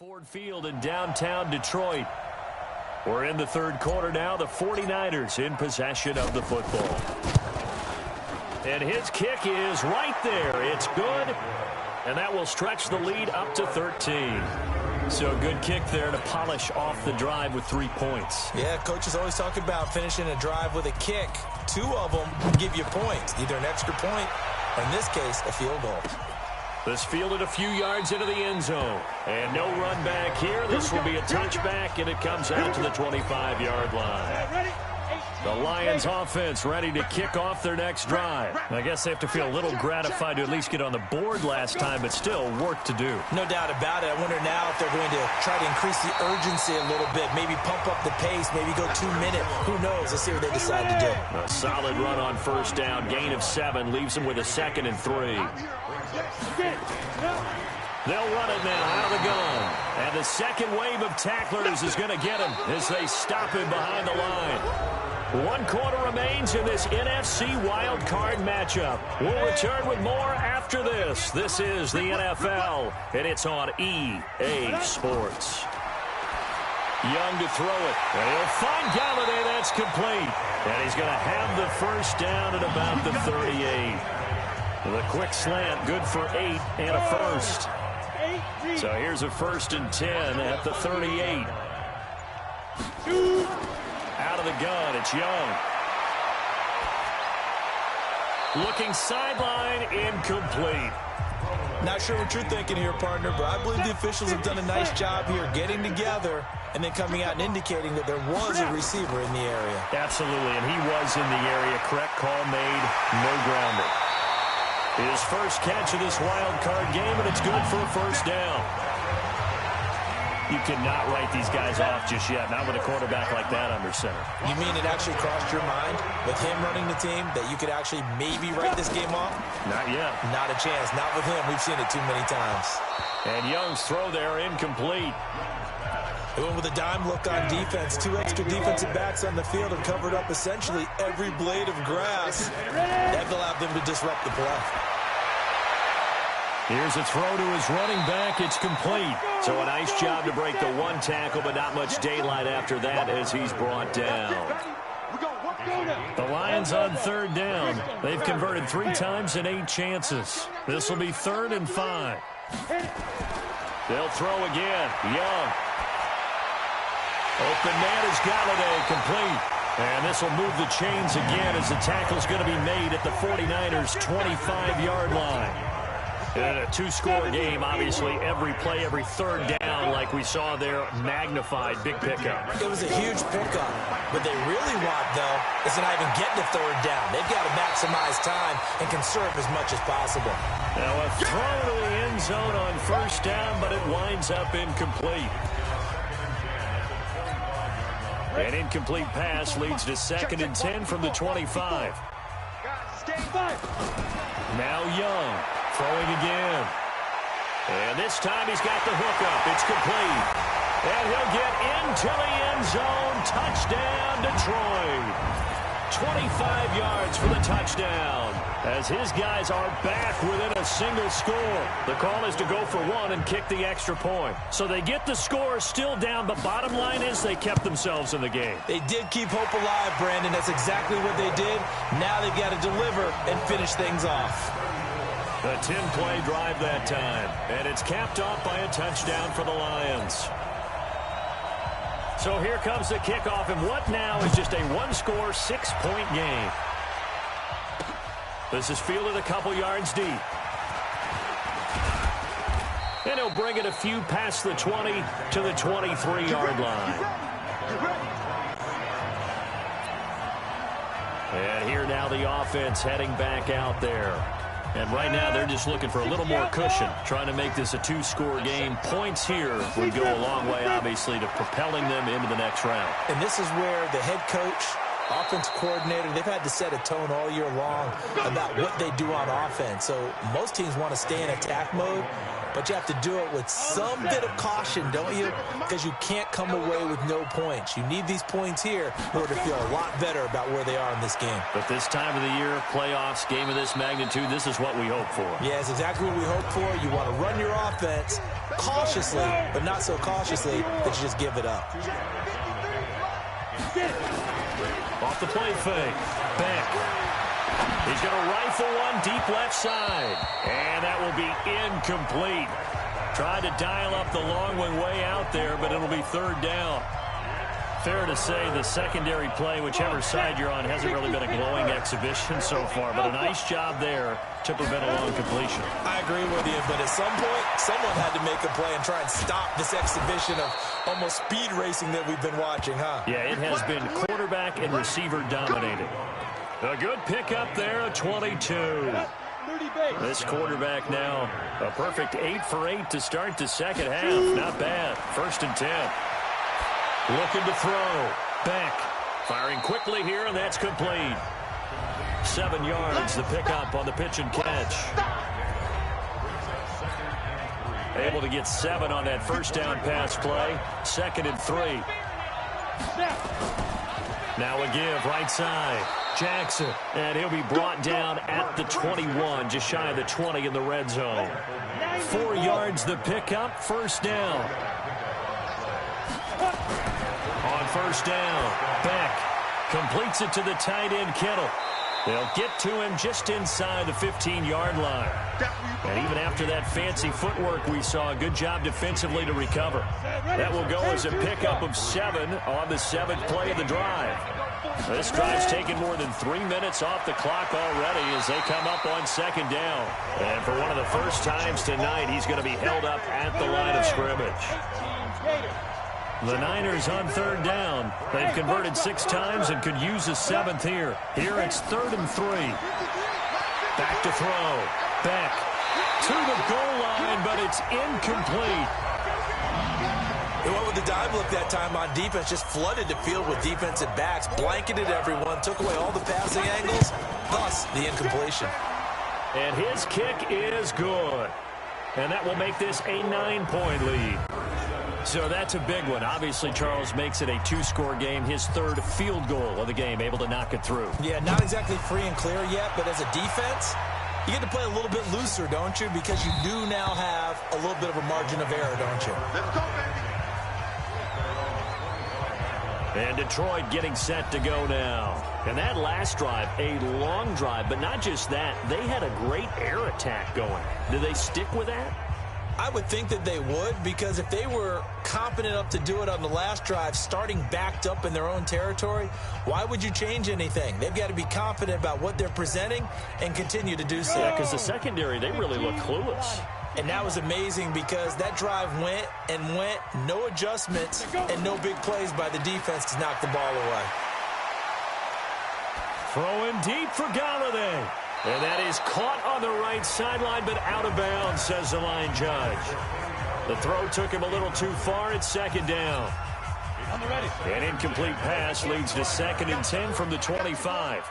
Ford Field in downtown Detroit. We're in the third quarter now. The 49ers in possession of the football. And his kick is right there. It's good. And that will stretch the lead up to 13. So good kick there to polish off the drive with 3 points. Yeah, coach is always talking about finishing a drive with a kick. 2 of them will give you points, either an extra point or, in this case, a field goal. This fielded a few yards into the end zone. And no run back here. This will be a touchback, and it comes out to the 25-yard line. The Lions offense ready to kick off their next drive. I guess they have to feel a little gratified to at least get on the board last time, but still work to do. No doubt about it. I wonder now if they're going to try to increase the urgency a little bit, maybe pump up the pace, maybe go 2 minutes. Who knows? Let's see what they decide to do. A solid run on first down, gain of 7, leaves them with a 2nd and 3. They'll run it now out of the gun. And the second wave of tacklers is going to get him as they stop him behind the line. 1 quarter remains in this NFC wild card matchup. We'll return with more after this. This is the NFL, and it's on EA Sports. Young to throw it, and he'll find Galladay. That's complete. And he's going to have the first down at about the 38. The quick slant, good for 8 and a first. So here's a 1st and 10 at the 38. Out of the gun, it's Young. Looking sideline, incomplete. Not sure what you're thinking here, partner, but I believe the officials have done a nice job here getting together and then coming out and indicating that there was a receiver in the area. Absolutely, and he was in the area. Correct call made, no grounding. His first catch of this wild card game, and it's good for a first down. You cannot write these guys off just yet, not with a quarterback like that under center. You mean it actually crossed your mind with him running the team that you could actually maybe write this game off? Not yet. Not a chance. Not with him. We've seen it too many times. And Young's throw there incomplete. He went with a dime look on defense. 2 extra defensive backs on the field and covered up essentially every blade of grass. That allowed them to disrupt the play. Here's a throw to his running back. It's complete. So a nice job to break the 1 tackle, but not much daylight after that as he's brought down. The Lions on 3rd down. They've converted 3 times in 8 chances. This will be 3rd and 5. They'll throw again. Young. Open man is Galladay, complete. And this will move the chains again as the tackle's going to be made at the 49ers' 25-yard line. In a 2-score game, obviously, every play, every 3rd down, like we saw there, magnified, big pickup. It was a huge pickup. What they really want, though, is to not even get to 3rd down. They've got to maximize time and conserve as much as possible. Now a throw to the end zone on first down, but it winds up incomplete. An incomplete pass leads to 2nd and 10 from the 25. Now Young. Throwing again. And this time he's got the hook up. It's complete. And he'll get into the end zone. Touchdown, Detroit. 25 yards for the touchdown. As his guys are back within a single score. The call is to go for 1 and kick the extra point. So they get the score still down, but bottom line is they kept themselves in the game. They did keep hope alive, Brandon. That's exactly what they did. Now they've got to deliver and finish things off. A 10-play drive that time, and it's capped off by a touchdown for the Lions. So here comes the kickoff, and what now is just a 1-score, 6-point game. This is fielded a couple yards deep. And he'll bring it a few past the 20 to the 23-yard line. And here now the offense heading back out there. And right now, they're just looking for a little more cushion, trying to make this a 2-score game. Points here would go a long way, obviously, to propelling them into the next round. And this is where the head coach offensive coordinator, they've had to set a tone all year long about what they do on offense. So most teams want to stay in attack mode, but you have to do it with some bit of caution, don't you? Because you can't come away with no points. You need these points here in order to feel a lot better about where they are in this game. But this time of the year, playoffs, game of this magnitude, this is what we hope for. Yeah, it's exactly what we hope for. You want to run your offense cautiously, but not so cautiously that you just give it up. Off the play fake. Beck. He's going to rifle one deep left side. And that will be incomplete. Tried to dial up the long one way out there, but it'll be third down. Fair to say the secondary play, whichever side you're on, hasn't really been a glowing exhibition so far, but a nice job there to prevent a long completion. I agree with you, but at some point, someone had to make a play and try and stop this exhibition of almost speed racing that we've been watching, huh? Yeah, it has been quarterback and receiver dominated. A good pickup there, a 22. This quarterback now, a perfect 8 for 8 to start the second half. Not bad. 1st and 10. Looking to throw. Beck firing quickly here, and that's complete. 7 yards, the pickup on the pitch and catch. Able to get 7 on that first down pass play. 2nd and 3. Now a give, right side. Jackson, and he'll be brought down at the 21, just shy of the 20 in the red zone. 4 yards, the pickup, 1st down. On 1st down, Beck completes it to the tight end, Kittle. They'll get to him just inside the 15-yard line. And even after that fancy footwork we saw, a good job defensively to recover. That will go as a pickup of 7 on the 7th play of the drive. This drive's taken more than 3 minutes off the clock already as they come up on 2nd down. And for one of the first times tonight, he's going to be held up at the line of scrimmage. The Niners on 3rd down. They've converted 6 times and could use a 7th here. Here it's 3rd and 3. Back to throw. Beck to the goal line, but it's incomplete. They went with the dime look that time on defense, just flooded the field with defensive backs, blanketed everyone, took away all the passing angles, thus the incompletion. And his kick is good. And that will make this a 9-point lead. So that's a big one. Obviously, Charles makes it a 2-score game. His 3rd field goal of the game, able to knock it through. Yeah, not exactly free and clear yet, but as a defense, you get to play a little bit looser, don't you? Because you do now have a little bit of a margin of error, don't you? And Detroit getting set to go now. And that last drive, a long drive, but not just that. They had a great air attack going. Do they stick with that? I would think that they would, because if they were confident enough to do it on the last drive, starting backed up in their own territory, why would you change anything? They've got to be confident about what they're presenting and continue to do so. Yeah, because the secondary, they really look clueless. And that was amazing because that drive went and went, no adjustments and no big plays by the defense to knock the ball away. Throwing deep for Galladay. And that is caught on the right sideline, but out of bounds, says the line judge. The throw took him a little too far. It's 2nd down. An incomplete pass leads to 2nd and 10 from the 25.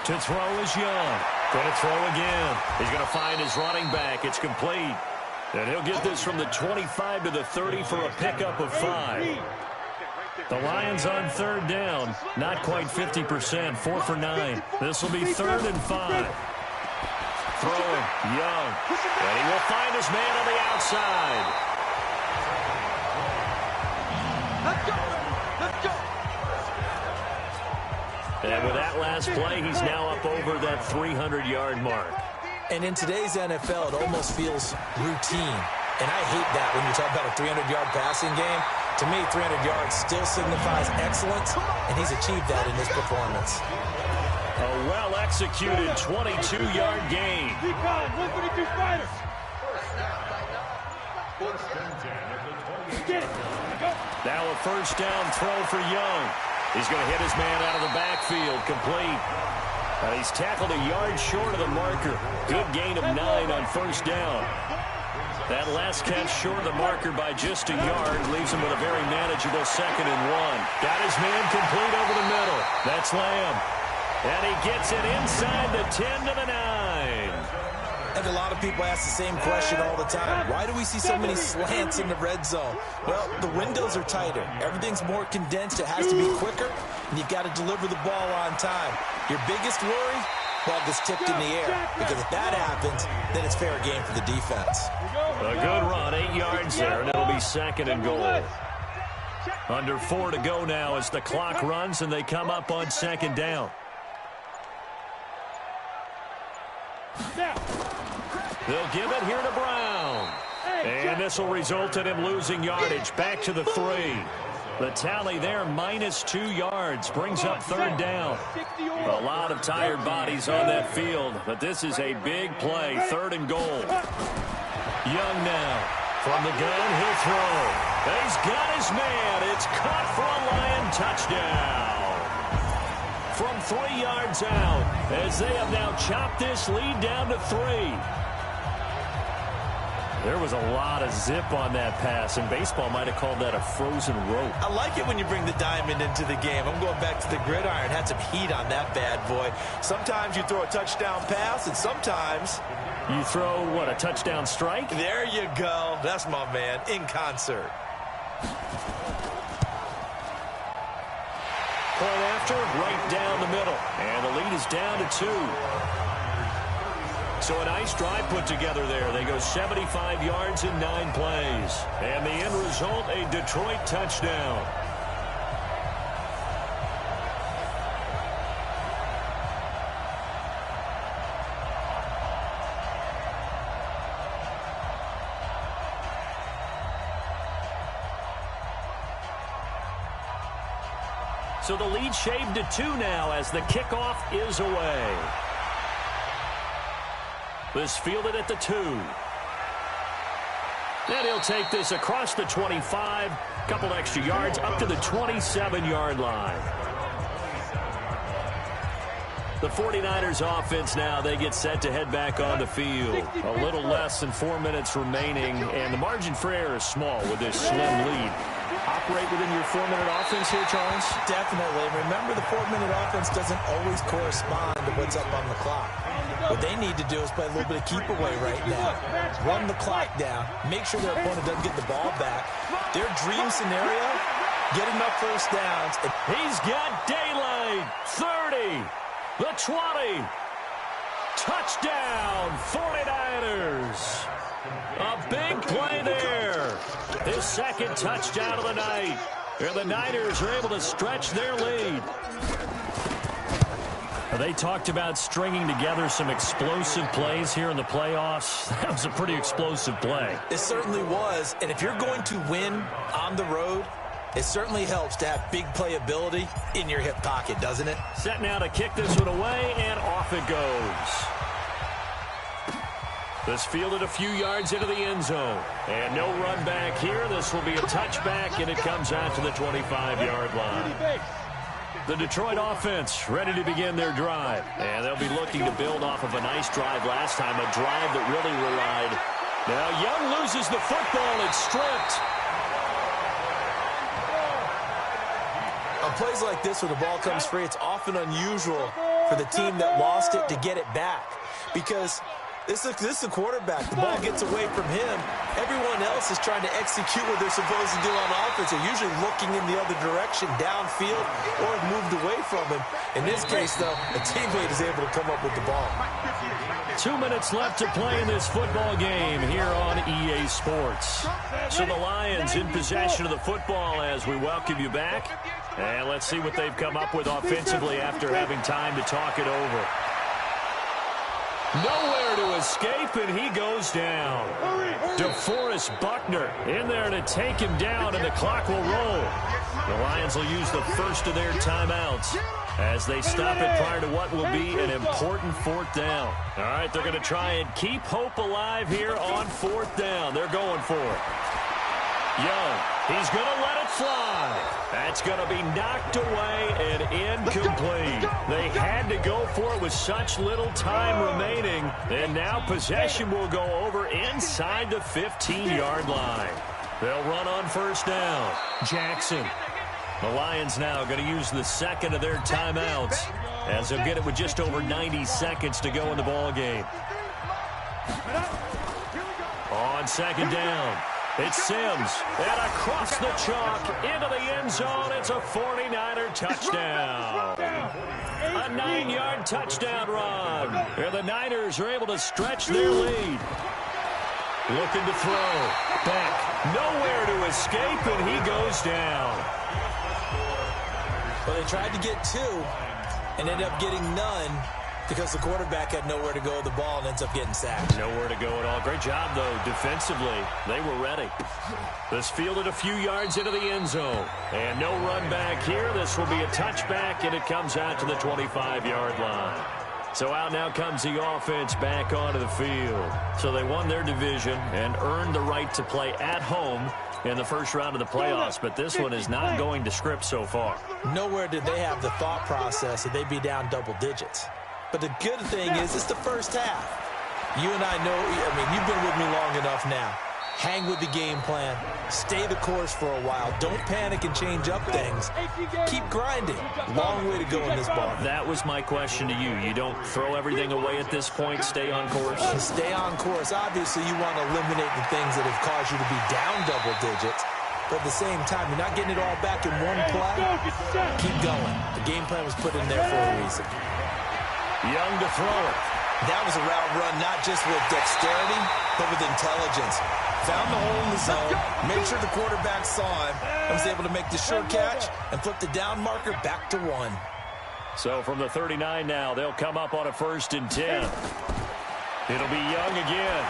To throw is Young. Going to throw again. He's going to find his running back. It's complete. And he'll get this from the 25 to the 30 for a pickup of 5. The Lions on 3rd down. Not quite 50%. 4 for 9. This will be 3rd and 5. Throwing. Young. And he will find his man on the outside. Let's go. Let's go. And with that last play, he's now up over that 300-yard mark. And in today's NFL, it almost feels routine. And I hate that when you talk about a 300-yard passing game. To me, 300 yards still signifies excellence, and he's achieved that in this performance. A well-executed 22-yard gain. Now a 1st down throw for Young. He's going to hit his man out of the backfield, complete. He's tackled a yard short of the marker. Good gain of 9 on 1st down. That last catch short of the marker by just a yard leaves him with a very manageable 2nd and 1. Got his man complete over the middle. That's Lamb. And he gets it inside the 10 to the 9. I think a lot of people ask the same question all the time. Why do we see so many slants in the red zone? Well, the windows are tighter. Everything's more condensed. It has to be quicker, and you've got to deliver the ball on time. Your biggest worry? Ball gets tipped in the air, because if that happens, then it's fair game for the defense. A good run, 8 yards there, and it'll be 2nd and goal. Under 4 to go now as the clock runs, and they come up on 2nd down. They'll give it here to Brown. And this will result in him losing yardage. Back to the 3. The tally there, -2 yards, brings up 3rd down. A lot of tired bodies on that field, but this is a big play, 3rd and goal. Young now. From the gun, he'll throw. He's got his man. It's caught for a Lion touchdown. From 3 yards out, as they have now chopped this lead down to 3. There was a lot of zip on that pass, and baseball might have called that a frozen rope. I like it when you bring the diamond into the game. I'm going back to the gridiron. Had some heat on that bad boy. Sometimes you throw a touchdown pass, and sometimes you throw, what, a touchdown strike? There you go. That's my man, in concert. Point after, right down the middle. And the lead is down to 2. So a nice drive put together there. They go 75 yards in 9 plays. And the end result, a Detroit touchdown. So the lead shaved to 2 now as the kickoff is away. This fielded at the 2. And he'll take this across the 25. Couple extra yards up to the 27-yard line. The 49ers offense now, they get set to head back on the field. A little less than 4 minutes remaining, and the margin for error is small with this slim lead. Operate within your 4-minute offense here, Charles? Definitely. Remember, the 4-minute offense doesn't always correspond to what's up on the clock. What they need to do is play a little bit of keep away right now. Run the clock down. Make sure their opponent doesn't get the ball back. Their dream scenario, get enough first downs. He's got daylight. 30. The 20. Touchdown, 49ers. A big play there. His 2nd touchdown of the night. And the Niners are able to stretch their lead. They talked about stringing together some explosive plays here in the playoffs. That was a pretty explosive play. It certainly was. And if you're going to win on the road, it certainly helps to have big playability in your hip pocket, doesn't it? Set now to kick this one away, and off it goes. This fielded a few yards into the end zone. And no run back here. This will be a touchback, and it comes out to the 25-yard line. The Detroit offense ready to begin their drive. And they'll be looking to build off of a nice drive last time, a drive that really relied. Now Young loses the football. It's stripped. On plays like this where the ball comes free, it's often unusual for the team that lost it to get it back. Because this is a quarterback. The ball gets away from him. Everyone else is trying to execute what they're supposed to do on offense. They're usually looking in the other direction, downfield, or have moved away from him. In this case, though, a teammate is able to come up with the ball. 2 minutes left to play in this football game here on EA Sports. So the Lions in possession of the football as we welcome you back. And let's see what they've come up with offensively after having time to talk it over. Nowhere to escape, and he goes down. DeForest Buckner in there to take him down, and the clock will roll. The Lions will use the first of their timeouts as they stop it prior to what will be an important 4th down. All right, they're going to try and keep hope alive here on 4th down. They're going for it. Young, he's going to let it fly. That's going to be knocked away and incomplete. They had to go for it with such little time remaining. And now possession will go over inside the 15-yard line. They'll run on first down. Jackson. The Lions now going to use the second of their timeouts as they'll get it with just over 90 seconds to go in the ball game. On second down, it's Sims. And across the chalk into the end zone. It's a 49er touchdown. A 9-yard touchdown run. And the Niners are able to stretch their lead. Looking to throw. Back. Nowhere to escape, and he goes down. Well, they tried to get two and ended up getting none because the quarterback had nowhere to go with the ball and ends up getting sacked. Nowhere to go at all. Great job, though, defensively. They were ready. This fielded a few yards into the end zone. And no run back here. This will be a touchback, and it comes out to the 25-yard line. So out now comes the offense back onto the field. So they won their division and earned the right to play at home in the first round of the playoffs, but this one is not going to script so far. Nowhere did they have the thought process that they'd be down double digits. But the good thing is it's the first half. You and I know, you've been with me long enough now. Hang with the game plan. Stay the course for a while. Don't panic and change up things. Keep grinding. Long way to go in this ball. That was my question to you. You don't throw everything away at this point. Stay on course. Stay on course. Obviously, you want to eliminate the things that have caused you to be down double digits. But at the same time, you're not getting it all back in one play. Keep going. The game plan was put in there for a reason. Young to throw it. That was a route run, not just with dexterity, but with intelligence. Found the hole in the zone, made sure the quarterback saw him, and was able to make the sure catch and flip the down marker back to 1. So from the 39 now, they'll come up on a 1st and 10. It'll be Young again.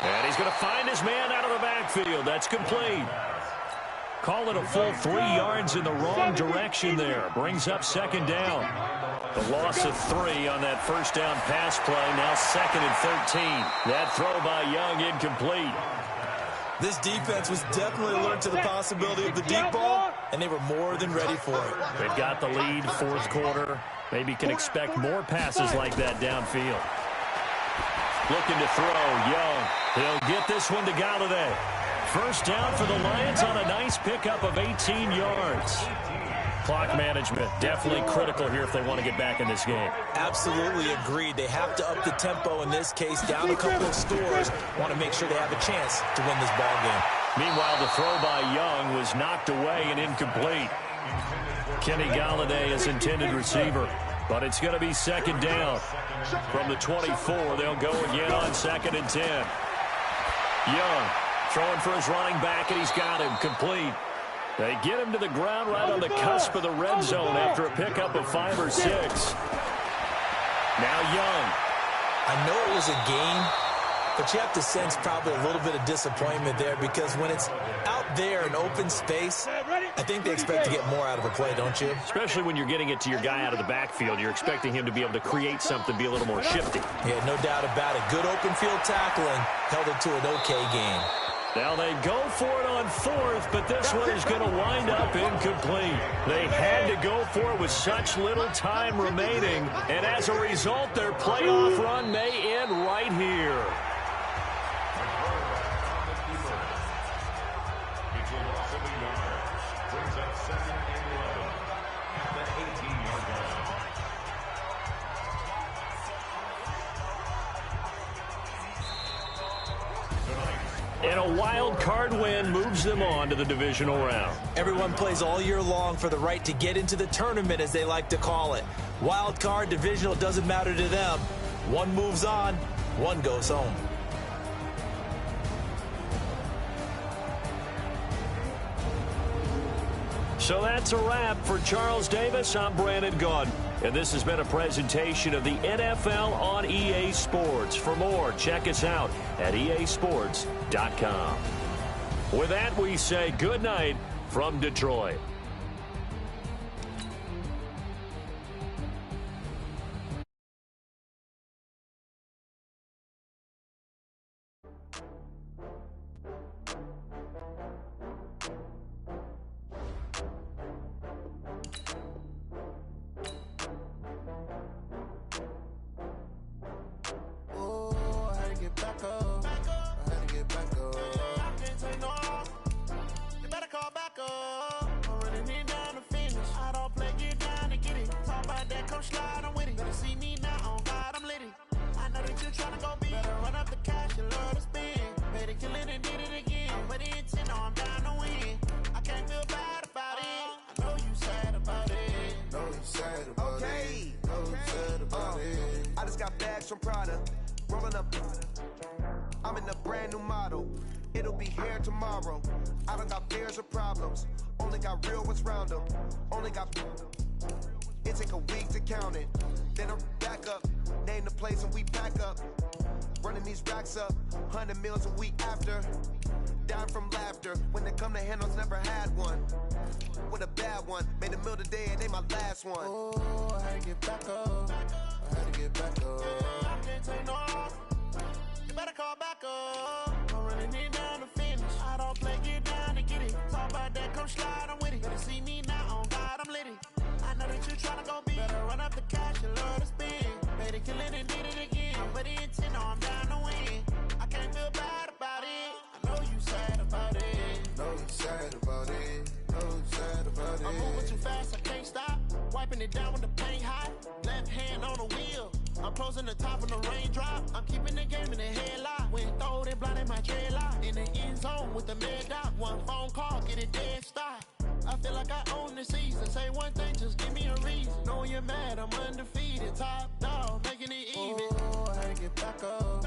And he's going to find his man out of the backfield. That's complete. Call it a full 3 yards in the wrong direction there. Brings up second down. The loss of 3 on that first down pass play. Now 2nd and 13. That throw by Young incomplete. This defense was definitely alert to the possibility of the deep ball, and they were more than ready for it. They've got the lead, 4th quarter. Maybe can expect more passes like that downfield. Looking to throw, Young. He'll get this one to Galladay. First down for the Lions on a nice pickup of 18 yards. Clock management definitely critical here if they want to get back in this game. Absolutely agreed. They have to up the tempo in this case, down a couple of scores. Want to make sure they have a chance to win this ball game. Meanwhile, the throw by Young was knocked away and incomplete. Kenny Galladay is intended receiver, but it's going to be second down. From the 24, they'll go again on 2nd and 10. Young throwing for his running back, and he's got him complete. They get him to the ground right on the cusp of the red zone after a pickup of 5 or 6. Now Young. I know it was a game, but you have to sense probably a little bit of disappointment there because when it's out there in open space, I think they expect to get more out of a play, don't you? Especially when you're getting it to your guy out of the backfield. You're expecting him to be able to create something, be a little more shifty. Yeah, no doubt about it. Good open field tackling held it to an okay game. Now they go for it on 4th, but this one is going to wind up incomplete. They had to go for it with such little time remaining, and as a result, their playoff run may end right here. And a wild card win moves them on to the divisional round. Everyone plays all year long for the right to get into the tournament, as they like to call it. Wild card, divisional, doesn't matter to them. One moves on, one goes home. So that's a wrap for Charles Davis. I'm Brandon Gaudin. And this has been a presentation of the NFL on EA Sports. For more, check us out at easports.com. With that, we say good night from Detroit. get back up. I had to get back up. I can't take no off. You better call back up. I'm running it down to finish. I don't play, get down to get it. Talk about that, come slide, I'm with it. Better see me now, on God, I'm litty. I know that you tryna go big. Better run up the cash, you love to spend. Better kill it and did it again. But the intent, no, I'm down to win. I can't feel bad about it. I know you sad about it. Know you sad about it. Know you sad about it. I just got bags from Prada, rolling up. I'm in a brand new model. It'll be here tomorrow. I don't got fears or problems. Only got real ones round them. Only got. It take a week to count it. Then I'm back up. Name the place and we pack up. Running these racks up. 100 meals a week after. Down from laughter. When they come to handles, never had one. With a bad one. Made a meal today and they my last one. Oh, I had to get back up. I had to get back up. I can't take no off. You better call back up. I'm running it down to finish. I don't play, get down to get it. Talk about that, come slide, I'm with it. Better see me now, on God, I'm litty. I know that you tryna go big. Better run up the cash, you love to spend. Better kill it and did it again. But the intent, no, I'm down to win. I can't feel bad about it. I know you sad about it. Know you sad about it. Know you sad about it. I'm moving too fast, I can't stop. Wiping it down with the paint hot. Left hand on the wheel. I'm closing the top of the raindrop. I'm keeping the game in the headlock. When throw it, blinding my dreadlock. In the end zone with the mad dot. One phone call, get it dead stop. I feel like I own the season. Say one thing, just give me a reason. Knowing you're mad, I'm undefeated. Top dog, making it even. Oh, I had to get back up.